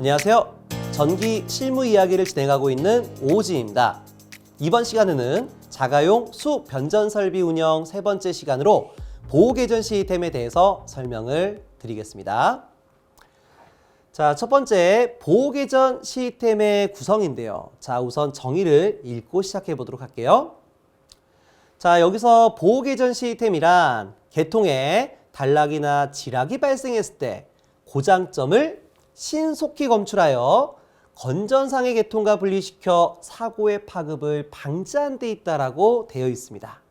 안녕하세요. 전기 실무 이야기를 진행하고 있는 오지입니다. 이번 시간에는 자가용 수 변전 설비 운영 세 번째 시간으로 보호 개전 시스템에 대해서 설명을 드리겠습니다. 자, 첫 번째 보호 개전 시스템의 구성인데요. 자, 우선 정의를 읽고 시작해 보도록 할게요. 자, 여기서 보호 개전 시스템이란 계통에 단락이나 지락이 발생했을 때 고장점을 신속히 검출하여 건전상의 계통과 분리시켜 사고의 파급을 방지하는 데 있다라고 되어 있습니다.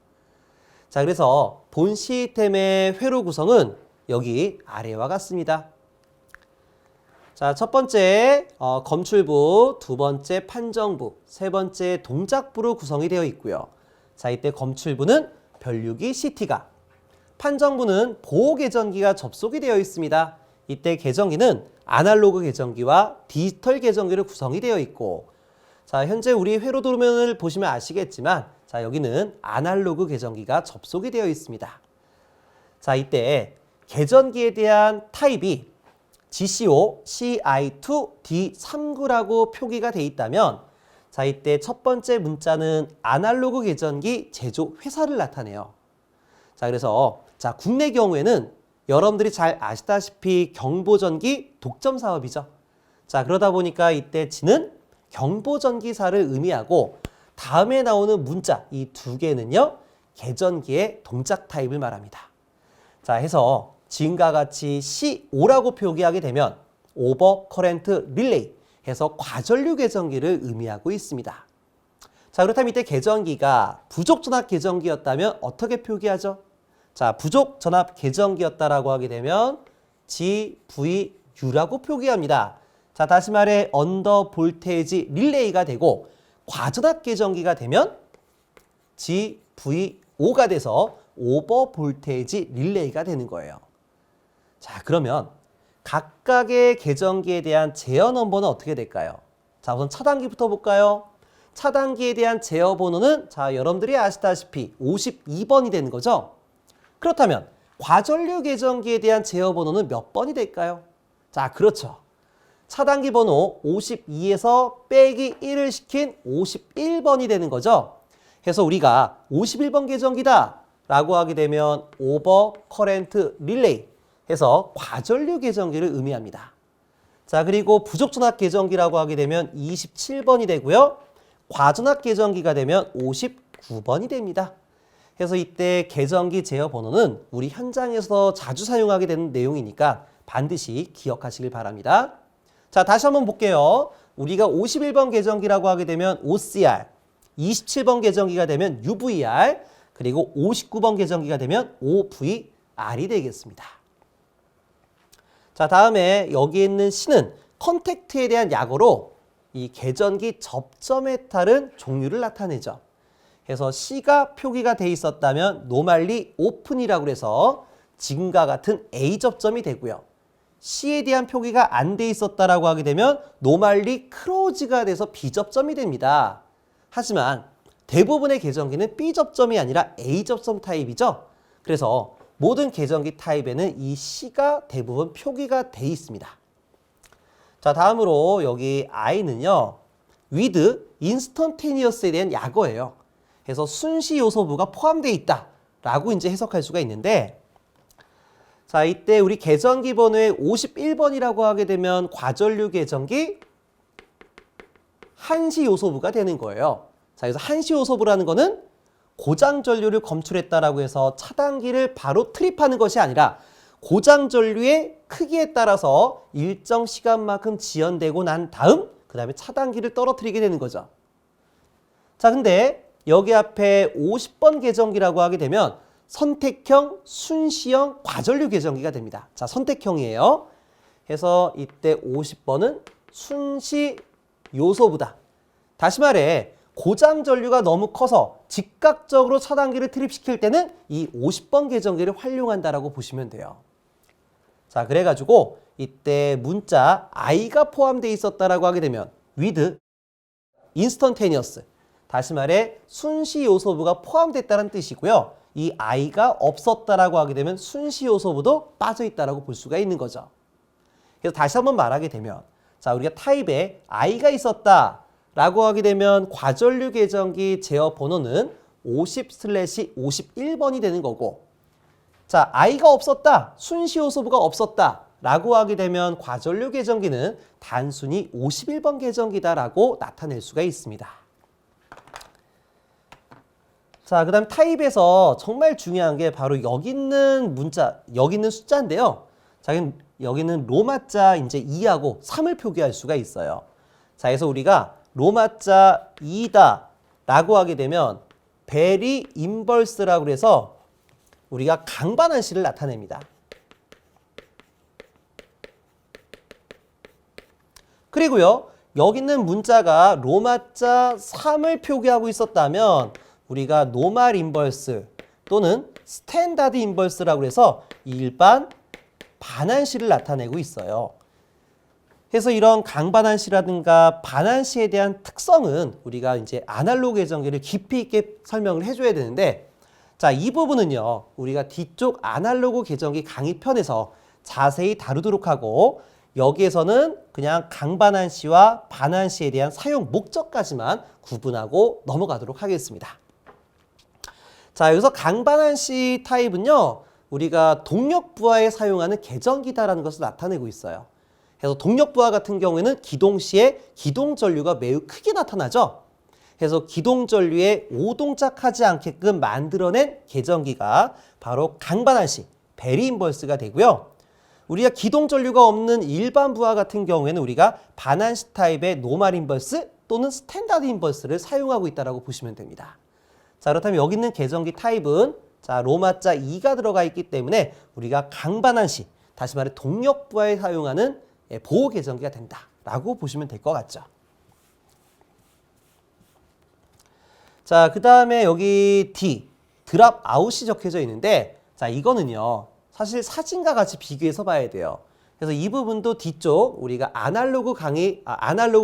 자, 그래서 본 시스템의 회로 구성은 여기 아래와 같습니다. 자, 첫 번째 검출부, 두 번째 판정부, 세 번째 동작부로 구성이 되어 있고요. 자, 이때 검출부는 변류기 CT가, 판정부는 보호 계전기가 접속이 되어 있습니다. 이때 계전기는 아날로그 계전기와 디지털 계전기로 구성이 되어 있고, 자, 현재 우리 회로 도면을 보시면 아시겠지만, 자, 여기는 아날로그 계전기가 접속이 되어 있습니다. 자, 이때 계전기에 대한 타입이 GCO CI2D39라고 표기가 되어 있다면, 자, 이때 첫 번째 문자는 아날로그 계전기 제조 회사를 나타내요. 자, 그래서 자, 국내 경우에는 여러분들이 잘 아시다시피 경보전기 독점 사업이죠. 자, 그러다 보니까 이때 G는 경보전기사를 의미하고, 다음에 나오는 문자 이 두 개는요, 계전기의 동작 타입을 말합니다. 자, 해서 지금과 같이 C5라고 표기하게 되면 오버 커런트 릴레이 해서 과전류 계전기를 의미하고 있습니다. 자, 그렇다면 이때 계전기가 부족 전압 계전기였다면 어떻게 표기하죠? 자, 부족 전압 계전기였다라고 하게 되면 GVU라고 표기합니다. 자, 다시 말해 언더 볼테이지 릴레이가 되고, 과전압 계전기가 되면 GVO가 돼서 오버 볼테이지 릴레이가 되는 거예요. 자, 그러면 각각의 계전기에 대한 제어 넘버는 어떻게 될까요? 자, 우선 차단기부터 볼까요? 차단기에 대한 제어 번호는 자, 여러분들이 아시다시피 52번이 되는 거죠. 그렇다면 과전류 계전기에 대한 제어 번호는 몇 번이 될까요? 자, 그렇죠. 차단기 번호 52에서 빼기 1을 시킨 51번이 되는 거죠. 그래서 우리가 51번 계전기다 라고 하게 되면 오버 커런트 릴레이 해서 과전류 계전기를 의미합니다. 자, 그리고 부족 전압 계전기라고 하게 되면 27번이 되고요. 과전압 계전기가 되면 59번이 됩니다. 그래서 이때 계전기 제어 번호는 우리 현장에서 자주 사용하게 되는 내용이니까 반드시 기억하시길 바랍니다. 자, 다시 한번 볼게요. 우리가 51번 계전기라고 하게 되면 OCR, 27번 계전기가 되면 UVR, 그리고 59번 계전기가 되면 OVR이 되겠습니다. 자, 다음에 여기 있는 C는 컨택트에 대한 약어로 이 계전기 접점에 따른 종류를 나타내죠. 그래서 C가 표기가 돼 있었다면 노말리 오픈이라고 해서 지금과 같은 A 접점이 되고요. C에 대한 표기가 안 돼 있었다라고 하게 되면 노말리 크로즈가 돼서 B 접점이 됩니다. 하지만 대부분의 계전기는 B 접점이 아니라 A 접점 타입이죠. 그래서 모든 계전기 타입에는 이 C가 대부분 표기가 돼 있습니다. 자, 다음으로 여기 I는요, with instantaneous에 대한 약어예요. 그래서 순시 요소부가 포함되어 있다라고 이제 해석할 수가 있는데, 자, 이때 우리 계전기 번호에 51번이라고 하게 되면 과전류 계전기 한시 요소부가 되는 거예요. 자, 그래서 한시 요소부라는 거는 고장 전류를 검출했다라고 해서 차단기를 바로 트립하는 것이 아니라 고장 전류의 크기에 따라서 일정 시간만큼 지연되고 난 다음 그 다음에 차단기를 떨어뜨리게 되는 거죠. 자, 근데 여기 앞에 50번 계전기라고 하게 되면 선택형, 순시형, 과전류 계전기가 됩니다. 자, 선택형이에요. 그래서 이때 50번은 순시 요소부다. 다시 말해 고장 전류가 너무 커서 즉각적으로 차단기를 트립시킬 때는 이 50번 계전기를 활용한다라고 보시면 돼요. 자, 그래가지고 이때 문자 I가 포함되어 있었다라고 하게 되면 with instantaneous, 다시 말해 순시 요소부가 포함됐다는 뜻이고요. 이 I가 없었다라고 하게 되면 순시 요소부도 빠져있다라고 볼 수가 있는 거죠. 그래서 다시 한번 말하게 되면 자, 우리가 타입에 I가 있었다라고 하게 되면 과전류 계정기 제어 번호는 50/51번이 되는 거고, 자, I가 없었다, 순시효소부가 없었다라고 하게 되면 과전류 계정기는 단순히 51번 계정기다라고 나타낼 수가 있습니다. 자, 그 다음 타입에서 정말 중요한 게 바로 여기 있는 문자, 여기 있는 숫자인데요. 자, 여기는 로마자 이제 2하고 3을 표기할 수가 있어요. 자, 그래서 우리가 로마자 2다 라고 하게 되면 베리 인버스라고 해서 우리가 강반환시를 나타냅니다. 그리고요, 여기 있는 문자가 로마자 3을 표기하고 있었다면 우리가 노멀 인버스 또는 스탠다드 인버스라고 해서 일반 반환시를 나타내고 있어요. 그래서 이런 강반환시라든가 반환시에 대한 특성은 우리가 이제 아날로그 계정기를 깊이 있게 설명을 해줘야 되는데, 자, 이 부분은요, 우리가 뒤쪽 아날로그 계정기 강의편에서 자세히 다루도록 하고, 여기에서는 그냥 강반환시와 반환시에 대한 사용 목적까지만 구분하고 넘어가도록 하겠습니다. 자, 여기서 강반환시 타입은요, 우리가 동력부하에 사용하는 계정기다라는 것을 나타내고 있어요. 그래서 동력부하 같은 경우에는 기동 시에 기동전류가 매우 크게 나타나죠. 그래서 기동전류에 오동작하지 않게끔 만들어낸 계정기가 바로 강반환시, 베리 인버스가 되고요. 우리가 기동전류가 없는 일반 부하 같은 경우에는 우리가 반환시 타입의 노멀 인버스 또는 스탠다드 인버스를 사용하고 있다고 보시면 됩니다. 자, 그렇다면 여기 있는 계정기 타입은 자, 로마자 2가 들어가 있기 때문에 우리가 강반환시, 다시 말해 동력부하에 사용하는 보호 계정기가 된다라고 보시면 될 것 같죠. 자, 그 다음에 여기 D, 드랍 아웃이 적혀져 있는데, 자, 이거는요, 사실 사진과 같이 비교해서 봐야 돼요. 그래서 이 부분도 뒤쪽 우리가 아날로그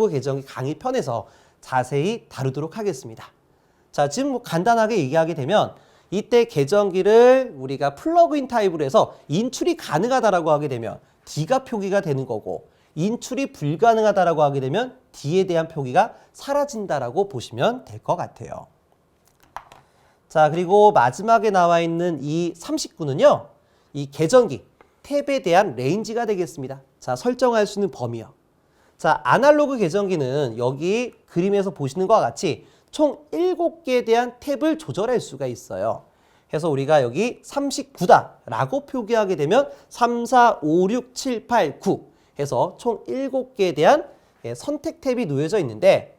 계정기 강의편에서 자세히 다루도록 하겠습니다. 자, 지금 뭐 간단하게 얘기하게 되면 이때 계정기를 우리가 플러그인 타입으로 해서 인출이 가능하다라고 하게 되면 D가 표기가 되는 거고, 인출이 불가능하다라고 하게 되면 D에 대한 표기가 사라진다라고 보시면 될 것 같아요. 자, 그리고 마지막에 나와 있는 이 39는요. 이 계정기 탭에 대한 레인지가 되겠습니다. 자, 설정할 수 있는 범위요. 자, 아날로그 계정기는 여기 그림에서 보시는 것과 같이 총 7개에 대한 탭을 조절할 수가 있어요. 그래서 우리가 여기 39다 라고 표기하게 되면 3, 4, 5, 6, 7, 8, 9 해서 총 7개에 대한 선택 탭이 놓여져 있는데,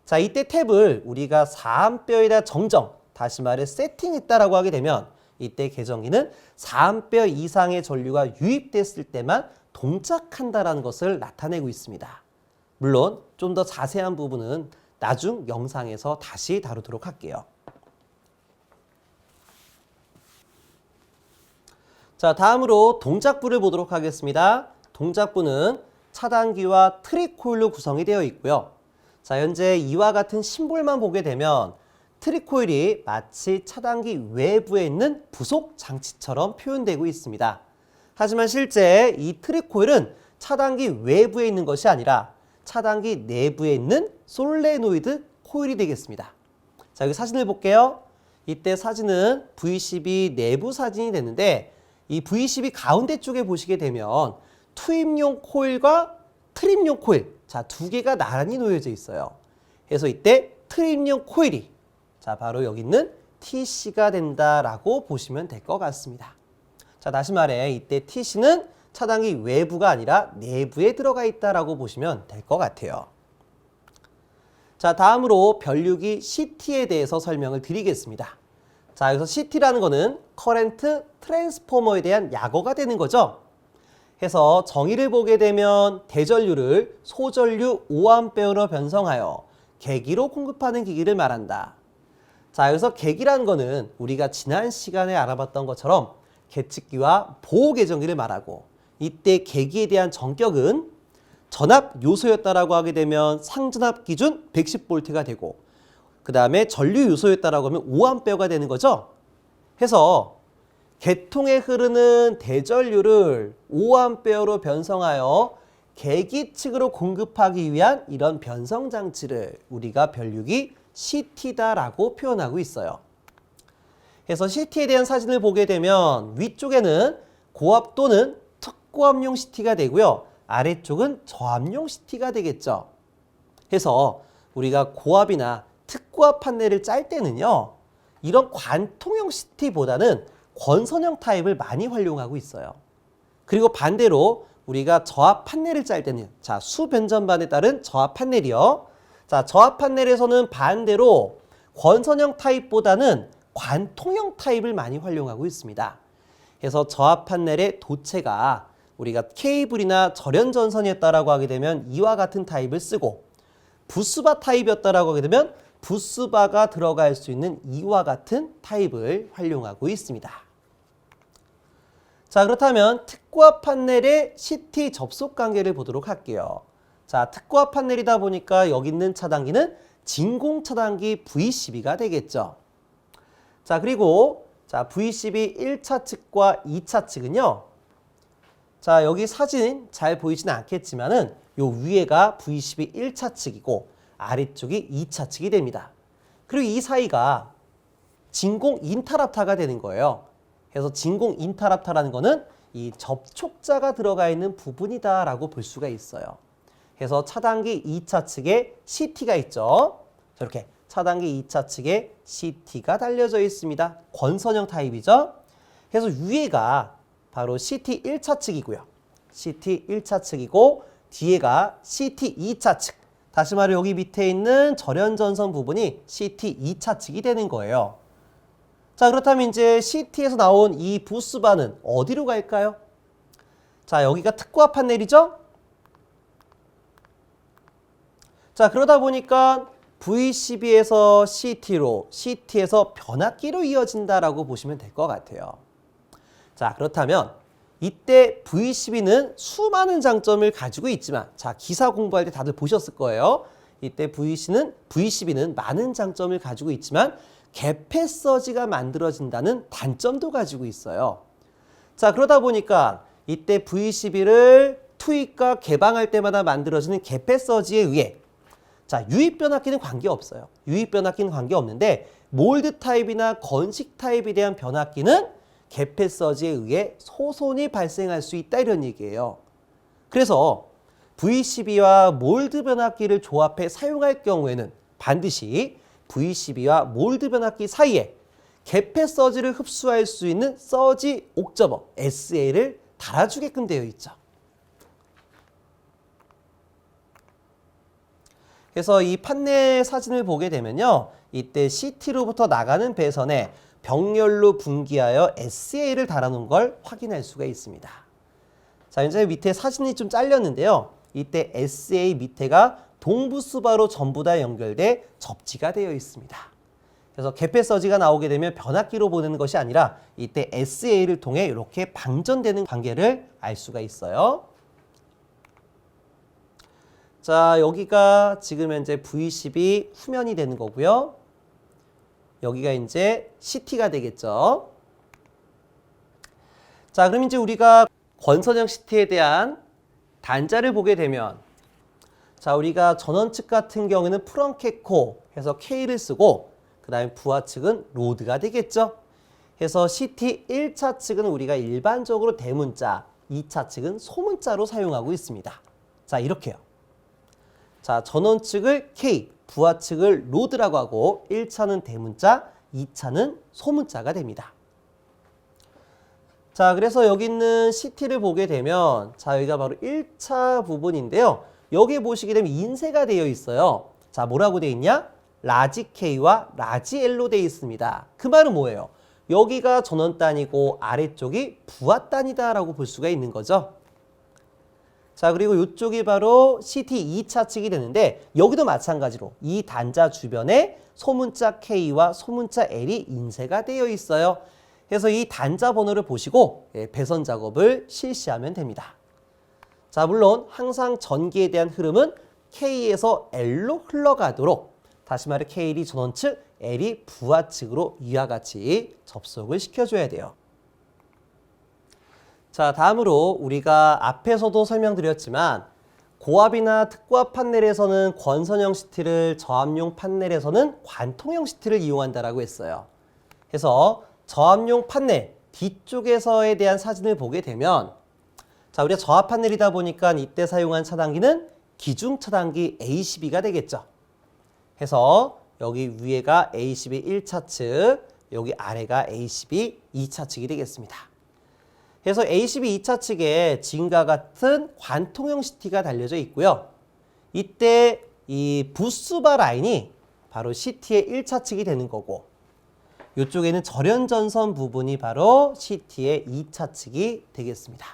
자, 이때 탭을 우리가 4A에다 정정, 다시 말해 세팅했다라고 하게 되면 이때 계정기는 4A 이상의 전류가 유입됐을 때만 동작한다라는 것을 나타내고 있습니다. 물론 좀 더 자세한 부분은 나중 영상에서 다시 다루도록 할게요. 자, 다음으로 동작부를 보도록 하겠습니다. 동작부는 차단기와 트리코일로 구성이 되어 있고요. 자, 현재 이와 같은 심볼만 보게 되면 트리코일이 마치 차단기 외부에 있는 부속 장치처럼 표현되고 있습니다. 하지만 실제 이 트리코일은 차단기 외부에 있는 것이 아니라 차단기 내부에 있는 솔레노이드 코일이 되겠습니다. 자, 여기 사진을 볼게요. 이때 사진은 V12 내부 사진이 됐는데, 이 V12 가운데 쪽에 보시게 되면 투입용 코일과 트립용 코일, 자, 두 개가 나란히 놓여져 있어요. 그래서 이때 트립용 코일이 자, 바로 여기 있는 TC가 된다라고 보시면 될 것 같습니다. 자, 다시 말해 이때 TC는 차단기 외부가 아니라 내부에 들어가 있다라고 보시면 될 것 같아요. 자, 다음으로 변류기 CT에 대해서 설명을 드리겠습니다. 자, 여기서 CT라는 거는 커런트 트랜스포머에 대한 약어가 되는 거죠. 해서 정의를 보게 되면 대전류를 소전류 5A로 변성하여 계기로 공급하는 기기를 말한다. 자, 여기서 계기라는 거는 우리가 지난 시간에 알아봤던 것처럼 계측기와 보호 계정기를 말하고, 이때 계기에 대한 전격은 전압 요소였다라고 하게 되면 상전압 기준 110V가 되고, 그 다음에 전류 요소였다라고 하면 5A가 되는 거죠. 해서 계통에 흐르는 대전류를 5A로 변성하여 계기 측으로 공급하기 위한 이런 변성 장치를 우리가 별육이 CT다라고 표현하고 있어요. 그래서 CT에 대한 사진을 보게 되면 위쪽에는 고압 또는 특고압용 CT가 되고요. 아래쪽은 저압용 CT가 되겠죠. 그래서 우리가 고압이나 특고압 판넬을 짤 때는요. 이런 관통형 CT보다는 권선형 타입을 많이 활용하고 있어요. 그리고 반대로 우리가 저압 판넬을 짤 때는 자, 수변전반에 따른 저압 판넬이요. 자, 저압 판넬에서는 반대로 권선형 타입보다는 관통형 타입을 많이 활용하고 있습니다. 그래서 저압 판넬의 도체가 우리가 케이블이나 절연전선이었다라고 하게 되면 이와 같은 타입을 쓰고 부스바 타입이었다라고 하게 되면 부스바가 들어갈 수 있는 이와 같은 타입을 활용하고 있습니다. 자, 그렇다면 특고압 판넬의 CT 접속 관계를 보도록 할게요. 자, 특고압 판넬이다 보니까 여기 있는 차단기는 진공 차단기 V12가 되겠죠. 자, 그리고 자, V12 1차 측과 2차 측은요. 자, 여기 사진 잘 보이지는 않겠지만은 요 위에가 V12 1차 측이고 아래쪽이 2차 측이 됩니다. 그리고 이 사이가 진공 인터럽터가 되는 거예요. 그래서 진공 인터럽터라는 거는 이 접촉자가 들어가 있는 부분이다라고 볼 수가 있어요. 그래서 차단기 2차 측에 CT가 있죠. 저렇게 차단기 2차 측에 CT가 달려져 있습니다. 권선형 타입이죠. 그래서 위에가 바로 CT 1차 측이고요. CT 1차 측이고 뒤에가 CT 2차 측. 다시 말해 여기 밑에 있는 절연전선 부분이 CT 2차 측이 되는 거예요. 자, 그렇다면 이제 CT에서 나온 이 부스바는 어디로 갈까요? 자, 여기가 특고압 판넬이죠? 자, 그러다 보니까 V12에서 CT로, CT에서 변압기로 이어진다라고 보시면 될 것 같아요. 자, 그렇다면 이때 V12는 수많은 장점을 가지고 있지만 자, 기사 공부할 때 다들 보셨을 거예요. 이때 V12는 많은 장점을 가지고 있지만 개폐서지가 만들어진다는 단점도 가지고 있어요. 자, 그러다 보니까 이때 V12를 투입과 개방할 때마다 만들어지는 개폐서지에 의해 자, 유입변압기는 관계없어요. 유입변압기는 관계없는데 몰드 타입이나 건식 타입에 대한 변압기는 개폐서지에 의해 소손이 발생할 수 있다 이런 얘기예요. 그래서 V12와 몰드 변압기를 조합해 사용할 경우에는 반드시 V12와 몰드 변압기 사이에 개폐서지를 흡수할 수 있는 서지 옥저버 SA를 달아주게끔 되어 있죠. 그래서 이 판넬 사진을 보게 되면요. 이때 CT로부터 나가는 배선에 병렬로 분기하여 SA를 달아놓은 걸 확인할 수가 있습니다. 자, 이제 밑에 사진이 좀 잘렸는데요. 이때 SA 밑에가 동부수바로 전부 다 연결돼 접지가 되어 있습니다. 그래서 개폐서지가 나오게 되면 변압기로 보내는 것이 아니라 이때 SA를 통해 이렇게 방전되는 관계를 알 수가 있어요. 자, 여기가 지금 현재 V12 후면이 되는 거고요. 여기가 이제 CT가 되겠죠. 자, 그럼 이제 우리가 권선형 CT에 대한 단자를 보게 되면 자, 우리가 전원 측 같은 경우에는 프런케코 해서 K를 쓰고 그 다음에 부하 측은 로드가 되겠죠. 그래서 CT 1차 측은 우리가 일반적으로 대문자, 2차 측은 소문자로 사용하고 있습니다. 자, 이렇게요. 자, 전원 측을 K, 부하 측을 로드라고 하고 1차는 대문자, 2차는 소문자가 됩니다. 자, 그래서 여기 있는 CT를 보게 되면 자, 여기가 바로 1차 부분인데요. 여기 보시게 되면 인쇄가 되어 있어요. 자, 뭐라고 되어 있냐? 라지 K와 라지 L로 되어 있습니다. 그 말은 뭐예요? 여기가 전원단이고 아래쪽이 부하단이다라고 볼 수가 있는 거죠. 자, 그리고 이쪽이 바로 CT 2차 측이 되는데 여기도 마찬가지로 이 단자 주변에 소문자 K와 소문자 L이 인쇄가 되어 있어요. 그래서 이 단자 번호를 보시고 배선 작업을 실시하면 됩니다. 자, 물론 항상 전기에 대한 흐름은 K에서 L로 흘러가도록 다시 말해 K이 전원 측, L이 부하 측으로 이와 같이 접속을 시켜줘야 돼요. 자, 다음으로 우리가 앞에서도 설명드렸지만 고압이나 특고압 판넬에서는 권선형 CT를, 저압용 판넬에서는 관통형 CT를 이용한다라고 했어요. 그래서 저압용 판넬 뒤쪽에서에 대한 사진을 보게 되면 자, 우리가 저압 판넬이다 보니까 이때 사용한 차단기는 기중 차단기 A12가 되겠죠. 해서 여기 위에가 A12 1차 측, 여기 아래가 A12 2차 측이 되겠습니다. 그래서 A12 2차 측에 지금과 같은 관통형 CT가 달려져 있고요. 이때 이 부스바 라인이 바로 CT의 1차 측이 되는 거고, 이쪽에는 절연전선 부분이 바로 CT의 2차 측이 되겠습니다.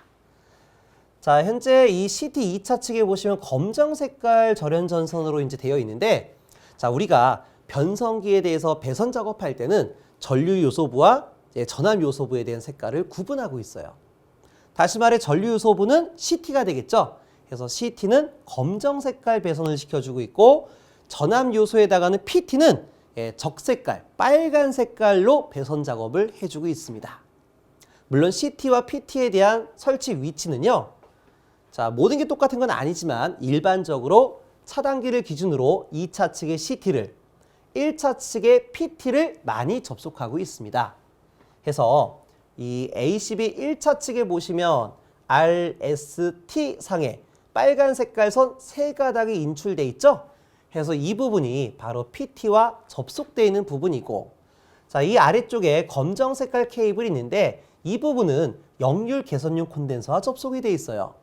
자, 현재 이 CT 2차 측에 보시면 검정 색깔 절연전선으로 이제 되어 있는데, 자, 우리가 변성기에 대해서 배선 작업할 때는 전류 요소부와 전압 요소부에 대한 색깔을 구분하고 있어요. 다시 말해 전류 요소부는 CT가 되겠죠. 그래서 CT는 검정 색깔 배선을 시켜주고 있고, 전압 요소에다가는 PT는 적색깔, 빨간 색깔로 배선 작업을 해주고 있습니다. 물론 CT와 PT에 대한 설치 위치는요, 자, 모든 게 똑같은 건 아니지만 일반적으로 차단기를 기준으로 2차 측의 CT를, 1차 측의 PT를 많이 접속하고 있습니다. 해서 이 A12 1차 측에 보시면 RST 상에 빨간 색깔 선 3가닥이 인출돼 있죠? 해서 이 부분이 바로 PT와 접속되어 있는 부분이고, 자, 이 아래쪽에 검정 색깔 케이블이 있는데 이 부분은 역률 개선용 콘덴서와 접속이 되어 있어요.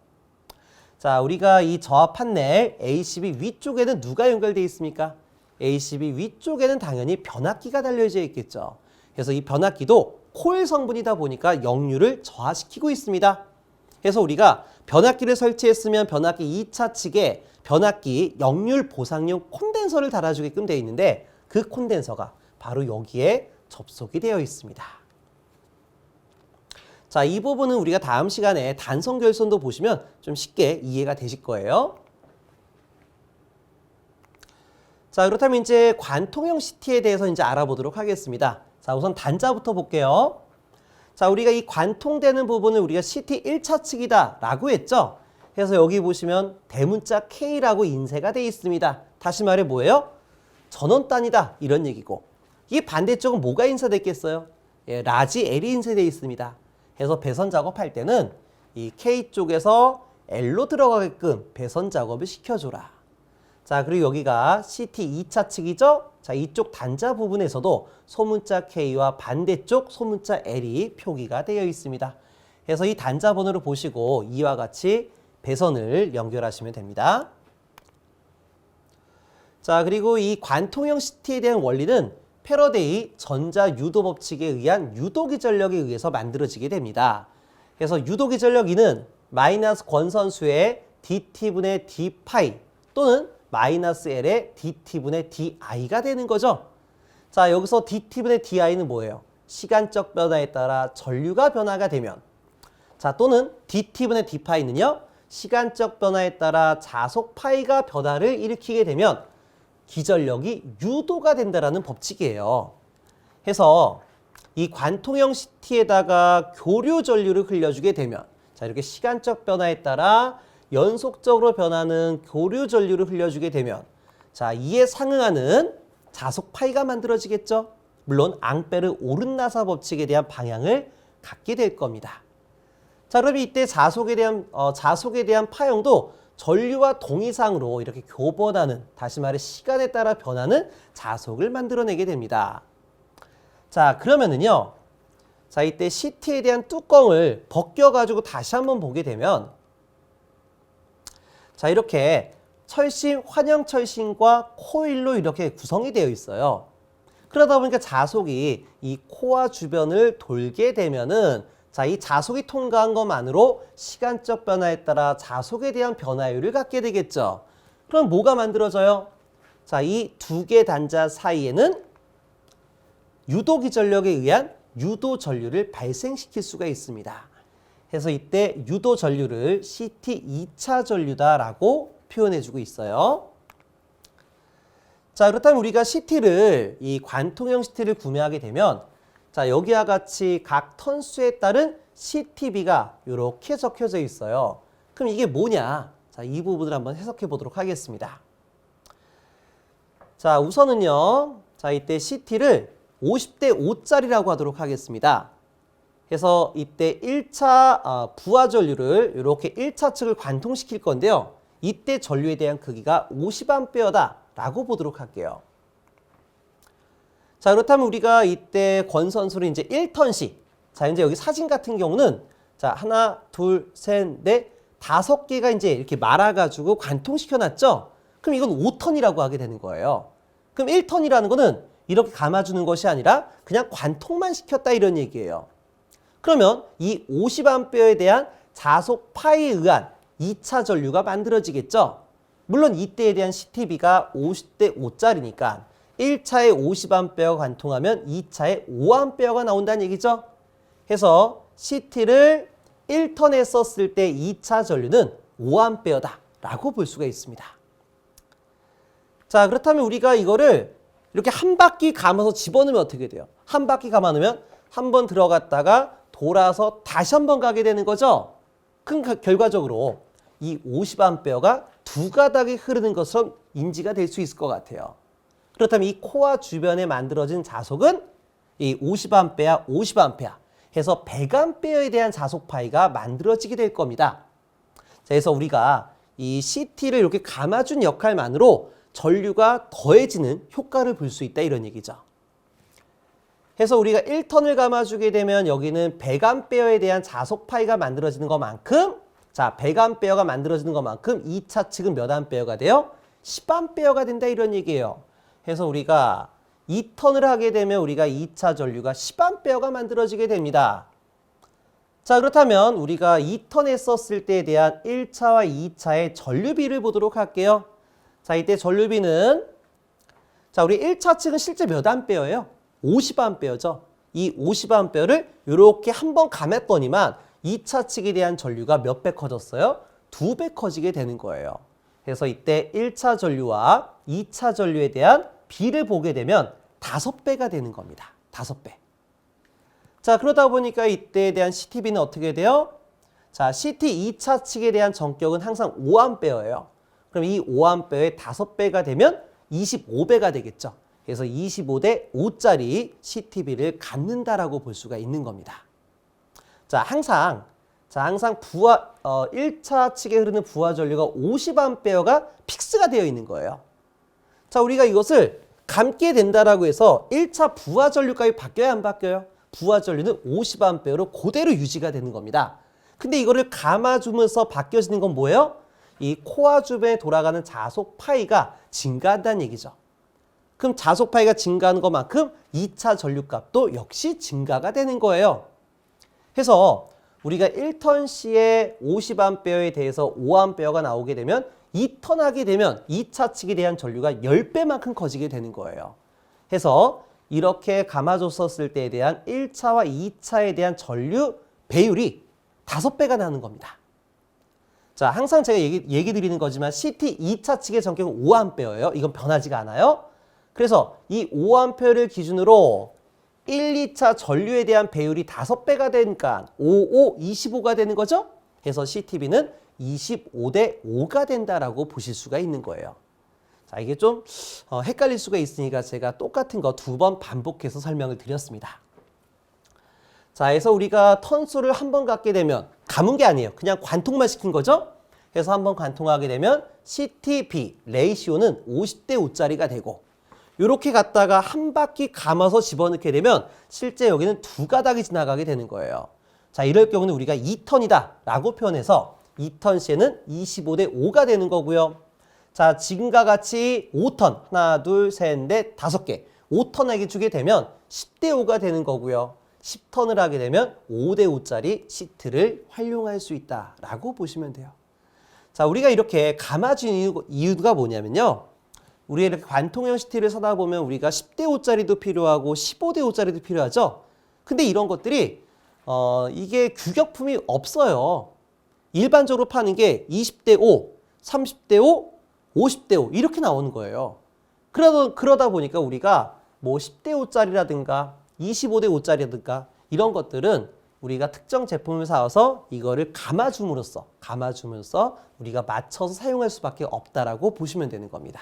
자, 우리가 이 저압 판넬 A12 위쪽에는 누가 연결되어 있습니까? A12 위쪽에는 당연히 변압기가 달려져 있겠죠. 그래서 이 변압기도 코일 성분이다 보니까 역률을 저하시키고 있습니다. 그래서 우리가 변압기를 설치했으면 변압기 2차 측에 변압기 역률 보상용 콘덴서를 달아주게끔 되어 있는데, 그 콘덴서가 바로 여기에 접속이 되어 있습니다. 자, 이 부분은 우리가 다음 시간에 단선 결선도 보시면 좀 쉽게 이해가 되실 거예요. 자, 그렇다면 이제 관통형 CT에 대해서 이제 알아보도록 하겠습니다. 자, 우선 단자부터 볼게요. 자, 우리가 이 관통되는 부분을 우리가 CT 1차 측이다 라고 했죠. 그래서 여기 보시면 대문자 K라고 인쇄가 되어 있습니다. 다시 말해 뭐예요? 전원단이다 이런 얘기고, 이 반대쪽은 뭐가 인쇄됐겠어요? 라지 L이 인쇄되어 있습니다. 그래서 배선 작업할 때는 이 K 쪽에서 L로 들어가게끔 배선 작업을 시켜줘라. 자, 그리고 여기가 CT 2차 측이죠? 자, 이쪽 단자 부분에서도 소문자 K와 반대쪽 소문자 L이 표기가 되어 있습니다. 그래서 이 단자 번호를 보시고 이와 같이 배선을 연결하시면 됩니다. 자, 그리고 이 관통형 CT에 대한 원리는 패러데이 전자 유도 법칙에 의한 유도기 전력에 의해서 만들어지게 됩니다. 그래서 유도기 전력 E는 마이너스 권선수의 dt분의 d파이 또는 마이너스 L의 dt분의 di가 되는 거죠. 자, 여기서 dt분의 di는 뭐예요? 시간적 변화에 따라 전류가 변화가 되면, 자, 또는 dt분의 d파이는요, 시간적 변화에 따라 자속 파이가 변화를 일으키게 되면 기전력이 유도가 된다라는 법칙이에요. 해서 이 관통형 CT에다가 교류 전류를 흘려주게 되면, 자, 이렇게 시간적 변화에 따라 연속적으로 변하는 교류 전류를 흘려주게 되면, 자, 이에 상응하는 자속 파이가 만들어지겠죠. 물론 앙페르 오른나사 법칙에 대한 방향을 갖게 될 겁니다. 자, 그럼 이때 자속에 대한 파형도 전류와 동의상으로 이렇게 교번하는, 다시 말해 시간에 따라 변하는 자속을 만들어내게 됩니다. 자, 그러면은요, 자, 이때 CT에 대한 뚜껑을 벗겨가지고 다시 한번 보게 되면, 자, 이렇게 철심, 환영철심과 코일로 이렇게 구성이 되어 있어요. 그러다 보니까 자속이 이 코어 주변을 돌게 되면은, 자, 이 자속이 통과한 것만으로 시간적 변화에 따라 자속에 대한 변화율을 갖게 되겠죠. 그럼 뭐가 만들어져요? 자, 이 두 개 단자 사이에는 유도기 전력에 의한 유도 전류를 발생시킬 수가 있습니다. 그래서 이때 유도 전류를 CT 2차 전류다라고 표현해주고 있어요. 자, 그렇다면 우리가 CT를, 이 관통형 CT를 구매하게 되면, 자, 여기와 같이 각 턴수에 따른 CT비가 이렇게 적혀져 있어요. 그럼 이게 뭐냐? 자, 이 부분을 한번 해석해 보도록 하겠습니다. 자, 우선은요. 자, 이때 CT를 50대 5짜리라고 하도록 하겠습니다. 그래서 이때 1차 부하 전류를 이렇게 1차 측을 관통시킬 건데요. 이때 전류에 대한 크기가 50A다 라고 보도록 할게요. 자, 그렇다면 우리가 이때 권선수를 이제 1턴씩. 자, 이제 여기 사진 같은 경우는 자, 하나, 둘, 셋, 넷, 5개가 이제 이렇게 말아가지고 관통시켜 놨죠? 그럼 이건 5턴이라고 하게 되는 거예요. 그럼 1턴이라는 거는 이렇게 감아주는 것이 아니라 그냥 관통만 시켰다 이런 얘기예요. 그러면 이 50A에 대한 자속 파에 의한 2차 전류가 만들어지겠죠? 물론 이때에 대한 CTB가 50대 5짜리니까 1차에 50A가 관통하면 2차에 5A가 나온다는 얘기죠? 해서 CT를 1턴에 썼을 때 2차 전류는 5A다 라고 볼 수가 있습니다. 자, 그렇다면 우리가 이거를 이렇게 한 바퀴 감아서 집어넣으면 어떻게 돼요? 한 바퀴 감아넣으면 한 번 들어갔다가 돌아서 다시 한 번 가게 되는 거죠? 결과적으로 이 50A가 두 가닥이 흐르는 것처럼 인지가 될 수 있을 것 같아요. 그렇다면 이 코어 주변에 만들어진 자속은 이 50A, 50A 해서 100A에 대한 자속 파이가 만들어지게 될 겁니다. 자, 그래서 우리가 이 CT를 이렇게 감아준 역할만으로 전류가 더해지는 효과를 볼 수 있다 이런 얘기죠. 해서 우리가 1턴을 감아주게 되면 여기는 100A에 대한 자속 파이가 만들어지는 것만큼 자, 100A가 만들어지는 것만큼 2차 측은 몇 A가 돼요? 10A가 된다 이런 얘기예요. 해서 우리가 2턴을 하게 되면 우리가 2차 전류가 10A가 만들어지게 됩니다. 자, 그렇다면 우리가 2턴에 썼을 때에 대한 1차와 2차의 전류비를 보도록 할게요. 자, 이때 전류비는 자, 우리 1차 측은 실제 몇 A예요? 50A죠. 이 50A를 이렇게 한번 감았더니만 2차 측에 대한 전류가 몇 배 커졌어요? 2배 커지게 되는 거예요. 그래서 이때 1차 전류와 2차 전류에 대한 비를 보게 되면 5배가 되는 겁니다. 5배. 자, 그러다 보니까 이때에 대한 CTB는 어떻게 돼요? 자, CT 2차 측에 대한 전격은 항상 5A예요. 그럼 이 5A의 5배가 되면 25배가 되겠죠. 그래서 25대 5짜리 CTB를 갖는다라고 볼 수가 있는 겁니다. 자, 항상 1차 측에 흐르는 부하 전류가 50A가 픽스가 되어 있는 거예요. 자, 우리가 이것을 감게 된다라고 해서 1차 부하 전류값이 바뀌어야 안 바뀌어요? 부하 전류는 50A로 그대로 유지가 되는 겁니다. 근데 이거를 감아주면서 바뀌어지는 건 뭐예요? 이 코어 주변에 돌아가는 자속 파이가 증가한다는 얘기죠. 그럼 자속 파이가 증가하는 것만큼 2차 전류값도 역시 증가가 되는 거예요. 해서 우리가 1턴 시에 50A에 대해서 5A가 나오게 되면 2턴 하게 되면 2차 측에 대한 전류가 10배만큼 커지게 되는 거예요. 해서 이렇게 감아줬었을 때에 대한 1차와 2차에 대한 전류 배율이 5배가 나는 겁니다. 자, 항상 제가 얘기 드리는 거지만 CT 2차 측의 전격은 5A예요. 이건 변하지가 않아요. 그래서 이 5A를 기준으로 1, 2차 전류에 대한 배율이 5배가 되니까 5, 25가 되는 거죠. 그래서 CTB는 25대 5가 된다라고 보실 수가 있는 거예요. 자, 이게 좀 헷갈릴 수가 있으니까 제가 똑같은 거 2번 반복해서 설명을 드렸습니다. 자, 그래서 우리가 턴수를 한 번 갖게 되면 감은 게 아니에요. 그냥 관통만 시킨 거죠. 그래서 한 번 관통하게 되면 CTB 레이시오는 50대 5짜리가 되고 이렇게 갔다가 한 바퀴 감아서 집어넣게 되면 실제 여기는 2가닥이 지나가게 되는 거예요. 자, 이럴 경우는 우리가 2턴이다 라고 표현해서 2턴 시에는 25대 5가 되는 거고요. 자, 지금과 같이 5턴 하나, 둘, 셋, 넷, 5개 5턴하게 주게 되면 10대 5가 되는 거고요. 10턴을 하게 되면 5대 5짜리 시트를 활용할 수 있다라고 보시면 돼요. 자, 우리가 이렇게 감아준 이유가 뭐냐면요. 우리가 이렇게 관통형 시트를 사다 보면 우리가 10대 5짜리도 필요하고 15대 5짜리도 필요하죠. 근데 이런 것들이 이게 규격품이 없어요. 일반적으로 파는 게 20대 5, 30대 5, 50대 5 이렇게 나오는 거예요. 그러다 보니까 우리가 뭐 10대 5짜리라든가 25대 5짜리라든가 이런 것들은 우리가 특정 제품을 사와서 이거를 감아줌으로써 우리가 맞춰서 사용할 수밖에 없다라고 보시면 되는 겁니다.